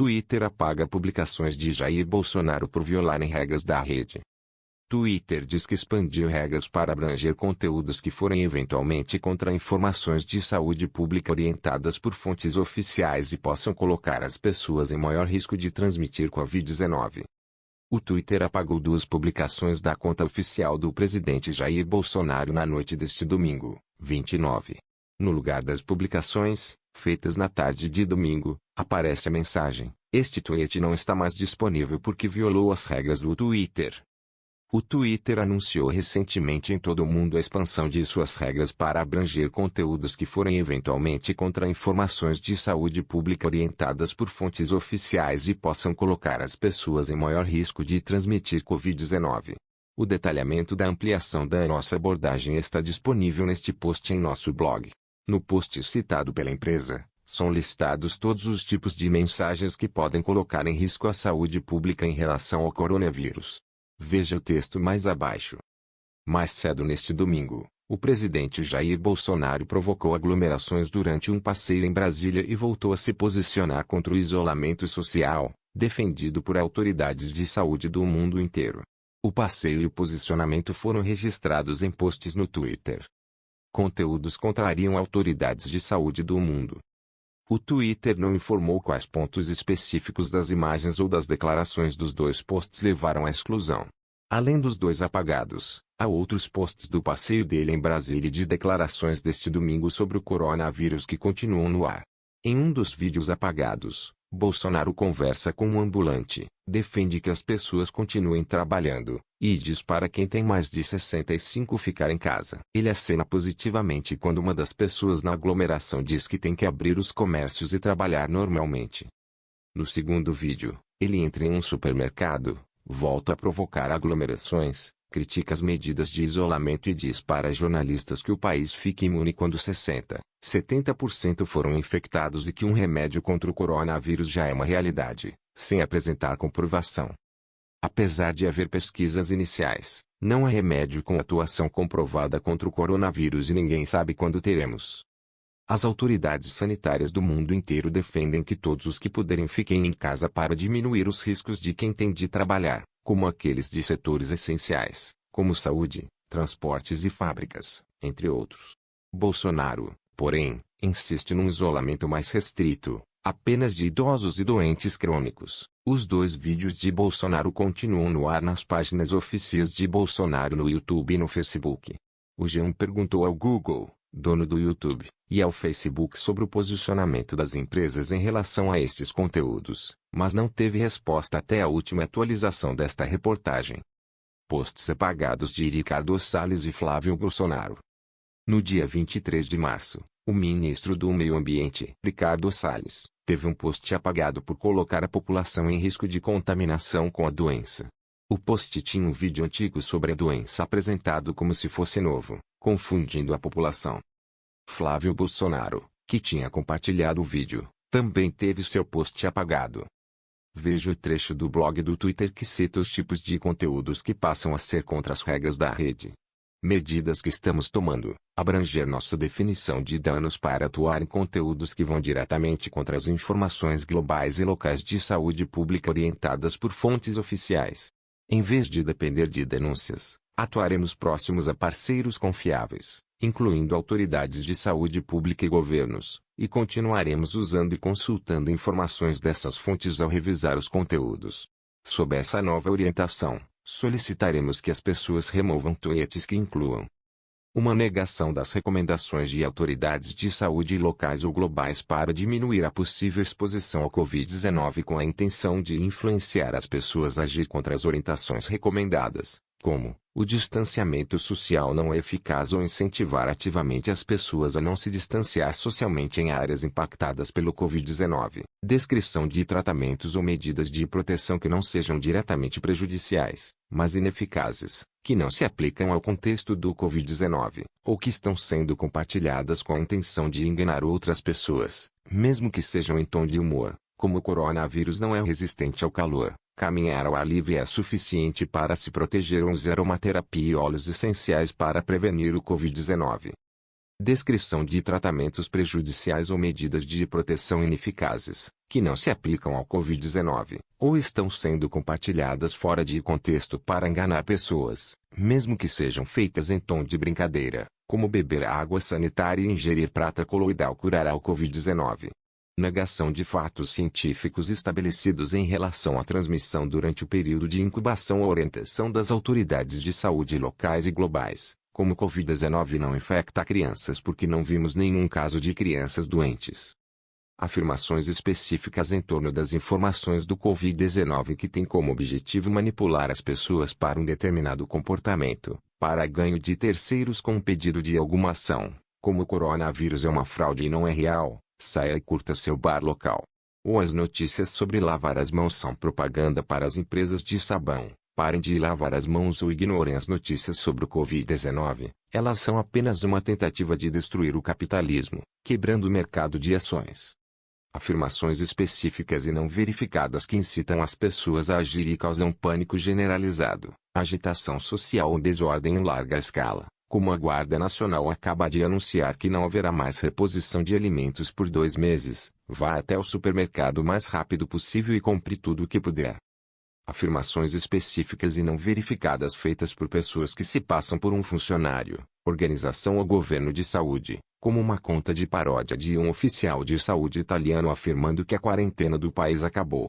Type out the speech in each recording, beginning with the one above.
Twitter apaga publicações de Jair Bolsonaro por violarem regras da rede. Twitter diz que expandiu regras para abranger conteúdos que forem eventualmente contra informações de saúde pública orientadas por fontes oficiais e possam colocar as pessoas em maior risco de transmitir Covid-19. O Twitter apagou 2 publicações da conta oficial do presidente Jair Bolsonaro na noite deste domingo, 29. No lugar das publicações, feitas na tarde de domingo, aparece a mensagem: "Este tweet não está mais disponível porque violou as regras do Twitter." O Twitter anunciou recentemente em todo o mundo a expansão de suas regras para abranger conteúdos que forem eventualmente contra informações de saúde pública orientadas por fontes oficiais e possam colocar as pessoas em maior risco de transmitir Covid-19. O detalhamento da ampliação da nossa abordagem está disponível neste post em nosso blog. No post citado pela empresa, são listados todos os tipos de mensagens que podem colocar em risco a saúde pública em relação ao coronavírus. Veja o texto mais abaixo. Mais cedo neste domingo, o presidente Jair Bolsonaro provocou aglomerações durante um passeio em Brasília e voltou a se posicionar contra o isolamento social, defendido por autoridades de saúde do mundo inteiro. O passeio e o posicionamento foram registrados em posts no Twitter. Conteúdos contrariam autoridades de saúde do mundo. O Twitter não informou quais pontos específicos das imagens ou das declarações dos 2 posts levaram à exclusão. Além dos 2 apagados, há outros posts do passeio dele em Brasília e de declarações deste domingo sobre o coronavírus que continuam no ar. Em um dos vídeos apagados, Bolsonaro conversa com um ambulante, defende que as pessoas continuem trabalhando, e diz para quem tem mais de 65 ficar em casa. Ele acena positivamente quando uma das pessoas na aglomeração diz que tem que abrir os comércios e trabalhar normalmente. No segundo vídeo, ele entra em um supermercado, volta a provocar aglomerações, critica as medidas de isolamento e diz para jornalistas que o país fica imune quando 70% foram infectados e que um remédio contra o coronavírus já é uma realidade, sem apresentar comprovação. Apesar de haver pesquisas iniciais, não há remédio com atuação comprovada contra o coronavírus e ninguém sabe quando teremos. As autoridades sanitárias do mundo inteiro defendem que todos os que puderem fiquem em casa para diminuir os riscos de quem tem de trabalhar, como aqueles de setores essenciais, como saúde, transportes e fábricas, entre outros. Bolsonaro, porém, insiste num isolamento mais restrito, apenas de idosos e doentes crônicos. Os 2 vídeos de Bolsonaro continuam no ar nas páginas oficiais de Bolsonaro no YouTube e no Facebook. O G1 perguntou ao Google, dono do YouTube, e ao Facebook sobre o posicionamento das empresas em relação a estes conteúdos, mas não teve resposta até a última atualização desta reportagem. Posts apagados de Ricardo Salles e Flávio Bolsonaro. No dia 23 de março, o ministro do Meio Ambiente, Ricardo Salles, teve um post apagado por colocar a população em risco de contaminação com a doença. O post tinha um vídeo antigo sobre a doença apresentado como se fosse novo, confundindo a população. Flávio Bolsonaro, que tinha compartilhado o vídeo, também teve seu post apagado. Veja o trecho do blog do Twitter que cita os tipos de conteúdos que passam a ser contra as regras da rede. Medidas que estamos tomando: abranger nossa definição de danos para atuar em conteúdos que vão diretamente contra as informações globais e locais de saúde pública orientadas por fontes oficiais. Em vez de depender de denúncias, atuaremos próximos a parceiros confiáveis, incluindo autoridades de saúde pública e governos, e continuaremos usando e consultando informações dessas fontes ao revisar os conteúdos. Sob essa nova orientação, solicitaremos que as pessoas removam tweets que incluam uma negação das recomendações de autoridades de saúde locais ou globais para diminuir a possível exposição ao Covid-19 com a intenção de influenciar as pessoas a agir contra as orientações recomendadas, como o distanciamento social não é eficaz ou incentivar ativamente as pessoas a não se distanciar socialmente em áreas impactadas pelo Covid-19. Descrição de tratamentos ou medidas de proteção que não sejam diretamente prejudiciais, mas ineficazes, que não se aplicam ao contexto do Covid-19, ou que estão sendo compartilhadas com a intenção de enganar outras pessoas, mesmo que sejam em tom de humor, como o coronavírus não é resistente ao calor. Caminhar ao ar livre é suficiente para se proteger ou usar aromaterapia e óleos essenciais para prevenir o Covid-19. Descrição de tratamentos prejudiciais ou medidas de proteção ineficazes, que não se aplicam ao Covid-19, ou estão sendo compartilhadas fora de contexto para enganar pessoas, mesmo que sejam feitas em tom de brincadeira, como beber água sanitária e ingerir prata coloidal curará o Covid-19. Negação de fatos científicos estabelecidos em relação à transmissão durante o período de incubação ou orientação das autoridades de saúde locais e globais. Como o Covid-19 não infecta crianças porque não vimos nenhum caso de crianças doentes. Afirmações específicas em torno das informações do Covid-19 que têm como objetivo manipular as pessoas para um determinado comportamento, para ganho de terceiros com o pedido de alguma ação, como o coronavírus é uma fraude e não é real, saia e curta seu bar local. Ou as notícias sobre lavar as mãos são propaganda para as empresas de sabão. Parem de lavar as mãos ou ignorem as notícias sobre o Covid-19, elas são apenas uma tentativa de destruir o capitalismo, quebrando o mercado de ações. Afirmações específicas e não verificadas que incitam as pessoas a agir e causam pânico generalizado, agitação social ou desordem em larga escala, como a Guarda Nacional acaba de anunciar que não haverá mais reposição de alimentos por 2 meses, vá até o supermercado o mais rápido possível e compre tudo o que puder. Afirmações específicas e não verificadas feitas por pessoas que se passam por um funcionário, organização ou governo de saúde, como uma conta de paródia de um oficial de saúde italiano afirmando que a quarentena do país acabou.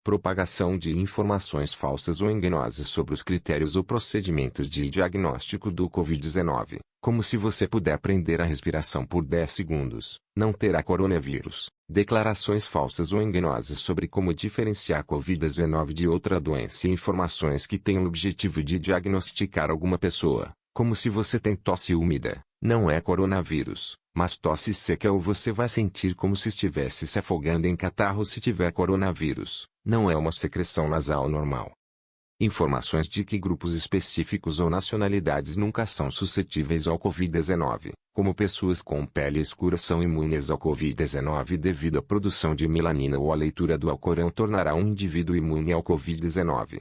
Propagação de informações falsas ou enganosas sobre os critérios ou procedimentos de diagnóstico do Covid-19, como se você puder prender a respiração por 10 segundos, não terá coronavírus. Declarações falsas ou enganosas sobre como diferenciar Covid-19 de outra doença e informações que têm o objetivo de diagnosticar alguma pessoa, como se você tem tosse úmida, não é coronavírus, mas tosse seca ou você vai sentir como se estivesse se afogando em catarro se tiver coronavírus, não é uma secreção nasal normal. Informações de que grupos específicos ou nacionalidades nunca são suscetíveis ao Covid-19, como pessoas com pele escura são imunes ao Covid-19 devido à produção de melanina ou a leitura do Alcorão tornará um indivíduo imune ao Covid-19.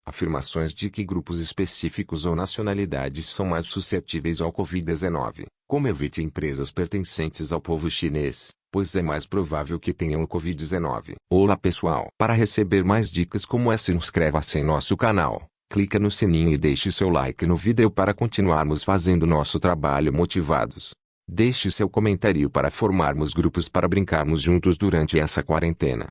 Afirmações de que grupos específicos ou nacionalidades são mais suscetíveis ao Covid-19, como evite empresas pertencentes ao povo chinês, pois é mais provável que tenham o Covid-19. Olá pessoal! Para receber mais dicas como essa, inscreva-se em nosso canal, clica no sininho e deixe seu like no vídeo para continuarmos fazendo nosso trabalho motivados. Deixe seu comentário para formarmos grupos para brincarmos juntos durante essa quarentena.